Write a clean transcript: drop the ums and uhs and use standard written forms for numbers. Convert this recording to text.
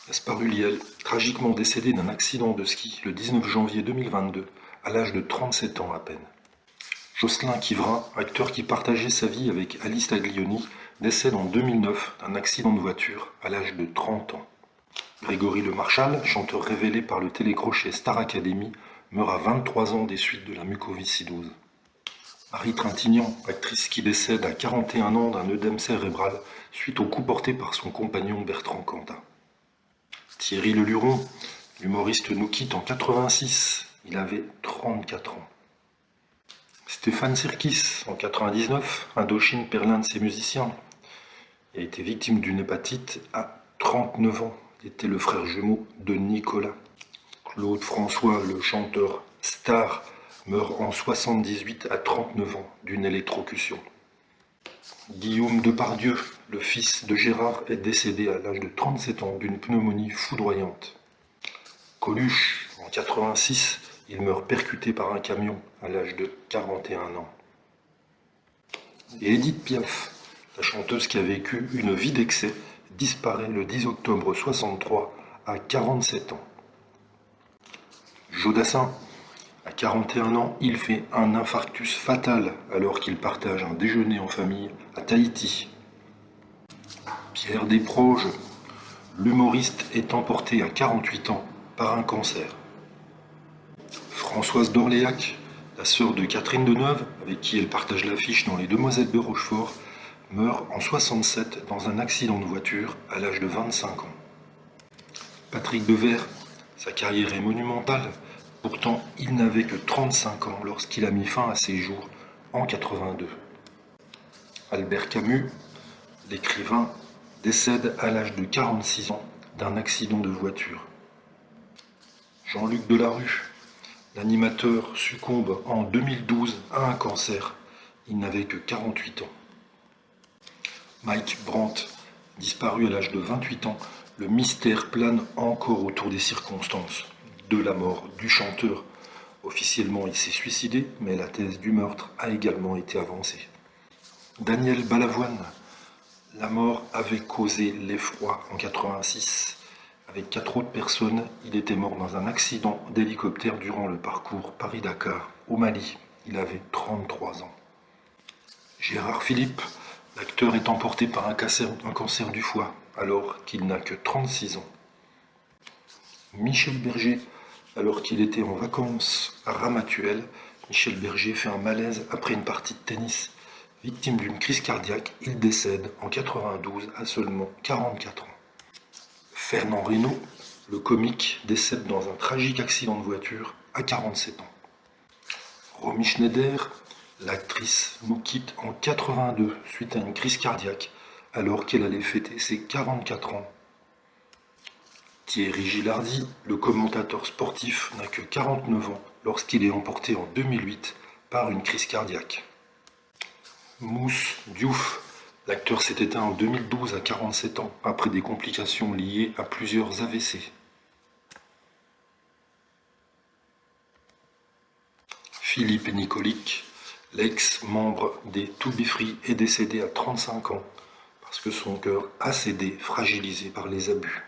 Gaspard Ulliel, tragiquement décédé d'un accident de ski le 19 janvier 2022, à l'âge de 37 ans à peine. Jocelyn Quivrin, acteur qui partageait sa vie avec Alice Taglioni, décède en 2009 d'un accident de voiture à l'âge de 30 ans. Grégory Le Marchal, chanteur révélé par le télécrochet Star Academy, meurt à 23 ans des suites de la mucoviscidose. Marie Trintignant, actrice qui décède à 41 ans d'un œdème cérébral suite au coup porté par son compagnon Bertrand Cantat. Thierry Leluron, l'humoriste, nous quitte en 86, il avait 34 ans. Stéphane Sirkis, en 99, Indochine perd l'un de ses musiciens. Il a été victime d'une hépatite à 39 ans. Il était le frère jumeau de Nicolas. Claude François, le chanteur star, meurt en 78 à 39 ans d'une électrocution. Guillaume Depardieu, le fils de Gérard, est décédé à l'âge de 37 ans d'une pneumonie foudroyante. Coluche, en 86, il meurt percuté par un camion à l'âge de 41 ans. Et Édith Piaf, la chanteuse qui a vécu une vie d'excès, disparaît le 10 octobre 63 à 47 ans. Jodassin, à 41 ans, il fait un infarctus fatal alors qu'il partage un déjeuner en famille à Tahiti. Pierre Desproges, l'humoriste, est emporté à 48 ans par un cancer. Françoise d'Orléac, la sœur de Catherine Deneuve, avec qui elle partage l'affiche dans Les Demoiselles de Rochefort, meurt en 67 dans un accident de voiture à l'âge de 25 ans. Patrick Devers, sa carrière est monumentale, pourtant il n'avait que 35 ans lorsqu'il a mis fin à ses jours en 82. Albert Camus, l'écrivain, décède à l'âge de 46 ans d'un accident de voiture. Jean-Luc Delarue, l'animateur, succombe en 2012 à un cancer. Il n'avait que 48 ans. Mike Brandt, disparu à l'âge de 28 ans, le mystère plane encore autour des circonstances de la mort du chanteur. Officiellement, il s'est suicidé, mais la thèse du meurtre a également été avancée. Daniel Balavoine, la mort avait causé l'effroi en 86. Avec 4 autres personnes, il était mort dans un accident d'hélicoptère durant le parcours Paris-Dakar, au Mali. Il avait 33 ans. Gérard Philippe, l'acteur, est emporté par un cancer du foie, alors qu'il n'a que 36 ans. Michel Berger, alors qu'il était en vacances à Ramatuelle, Michel Berger fait un malaise après une partie de tennis. Victime d'une crise cardiaque, il décède en 92 à seulement 44 ans. Fernand Reynaud, le comique, décède dans un tragique accident de voiture à 47 ans. Romy Schneider, l'actrice, nous quitte en 82 suite à une crise cardiaque alors qu'elle allait fêter ses 44 ans. Thierry Gilardi, le commentateur sportif, n'a que 49 ans lorsqu'il est emporté en 2008 par une crise cardiaque. Mousse Diouf, l'acteur, s'est éteint en 2012 à 47 ans après des complications liées à plusieurs AVC. Philippe Nicolic, l'ex-membre des To Be Free, est décédé à 35 ans parce que son cœur a cédé, fragilisé par les abus.